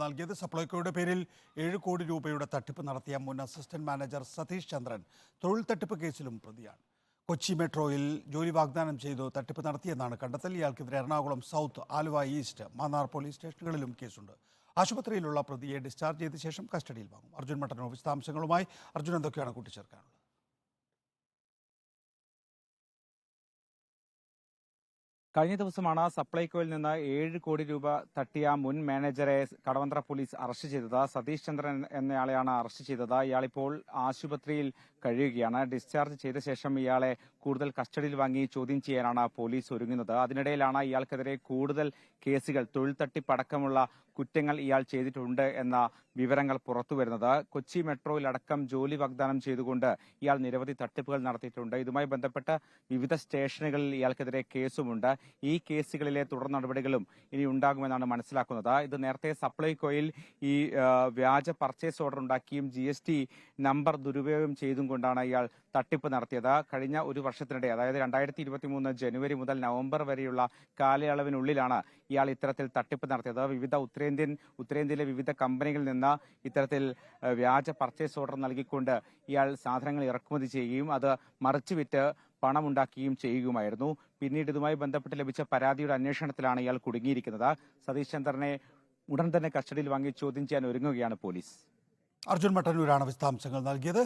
നൽകിയത്. സപ്ലൈകോയുടെ പേരിൽ 7 കോടി രൂപയുടെ തട്ടിപ്പ് നടത്തിയ മുൻ അസിസ്റ്റന്റ് മാനേജർ സതീഷ് ചന്ദ്രൻ തൊഴിൽ തട്ടിപ്പ് കേസിലും പ്രതിയാണ്. കൊച്ചി മെട്രോയിൽ ജോലി വാഗ്ദാനം ചെയ്തു തട്ടിപ്പ് നടത്തിയെന്നാണ് കണ്ടെത്തൽ. ഇയാൾക്കെതിരെ Ernakulam south, Aluva east, Mannar police സ്റ്റേഷനുകളിലും കേസുണ്ട്. ആശുപത്രിയിലുള്ള പ്രതിയെ ഡിസ്ചാർജ് ചെയ്ത ശേഷം കസ്റ്റഡിയിൽ വാങ്ങും. അർജുൻ മട്ടന്നൂർ വിശദാംശങ്ങളുമായി. അർജുൻ, എന്തൊക്കെയാണ് കൂട്ടിച്ചേർക്കാനുള്ളത്? കഴിഞ്ഞ ദിവസമാണ് സപ്ലൈകോയിൽ നിന്ന് 7 കോടി രൂപ തട്ടിയ മുൻ മാനേജറെ കടവന്ത്ര പോലീസ് അറസ്റ്റ് ചെയ്തത്. സതീഷ് ചന്ദ്രൻ എന്നയാളെയാണ് അറസ്റ്റ് ചെയ്തത്. ഇയാളിപ്പോൾ ആശുപത്രിയിൽ കഴിയുകയാണ്. ഡിസ്ചാർജ് ചെയ്ത ശേഷം ഇയാളെ കൂടുതൽ കസ്റ്റഡിയിൽ വാങ്ങി ചോദ്യം ചെയ്യാനാണ് പോലീസ് ഒരുങ്ങുന്നത്. അതിനിടയിലാണ് ഇയാൾക്കെതിരെ കൂടുതൽ കേസുകൾ, തൊഴിൽ തട്ടിപ്പടക്കമുള്ള കുറ്റങ്ങൾ ഇയാൾ ചെയ്തിട്ടുണ്ട് എന്ന വിവരങ്ങൾ പുറത്തുവരുന്നത്. കൊച്ചി മെട്രോയിലടക്കം ജോലി വാഗ്ദാനം ചെയ്തുകൊണ്ട് ഇയാൾ നിരവധി തട്ടിപ്പുകൾ നടത്തിയിട്ടുണ്ട്. ഇതുമായി ബന്ധപ്പെട്ട വിവിധ സ്റ്റേഷനുകളിൽ ഇയാൾക്കെതിരെ കേസുമുണ്ട്. ഈ കേസുകളിലെ തുടർ നടപടികളും ഇനി ഉണ്ടാകുമെന്നാണ് മനസ്സിലാക്കുന്നത്. ഇത് നേരത്തെ സപ്ലൈകോയിൽ ഈ വ്യാജ പർച്ചേസ് ഓർഡർ ഉണ്ടാക്കിയും GST നമ്പർ ദുരുപയോഗം ചെയ്തും കൊണ്ടാണ് ഇയാൾ തട്ടിപ്പ് നടത്തിയത്. കഴിഞ്ഞ ഒരു വർഷത്തിനിടെ, അതായത് 2023 ജനുവരി മുതൽ നവംബർ വരെയുള്ള കാലയളവിനുള്ളിലാണ് ഇയാൾ ഇത്തരത്തിൽ തട്ടിപ്പ് നടത്തിയത്. വിവിധ ഉത്തരേന്ത്യയിലെ വിവിധ കമ്പനികളിൽ നിന്ന് ഇത്തരത്തിൽ വ്യാജ പർച്ചേസ് ഓർഡർ നൽകിക്കൊണ്ട് ഇയാൾ സാധനങ്ങൾ ഇറക്കുമതി ചെയ്യുകയും അത് മറിച്ചുവിറ്റ് പണമുണ്ടാക്കുകയും ചെയ്യുകയുമായിരുന്നു. പിന്നീട് ഇതുമായി ബന്ധപ്പെട്ട് ലഭിച്ച പരാതിയുടെ അന്വേഷണത്തിലാണ് ഇയാൾ കുടുങ്ങിയിരിക്കുന്നത്. സതീഷ് ചന്ദ്രനെ ഉടൻ തന്നെ കസ്റ്റഡിയിൽ വാങ്ങി ചോദ്യം ചെയ്യാൻ ഒരുങ്ങുകയാണ് പോലീസ്. അർജുൻ മട്ടന്നൂരാണ് വിശദാംശങ്ങൾ നൽകിയത്.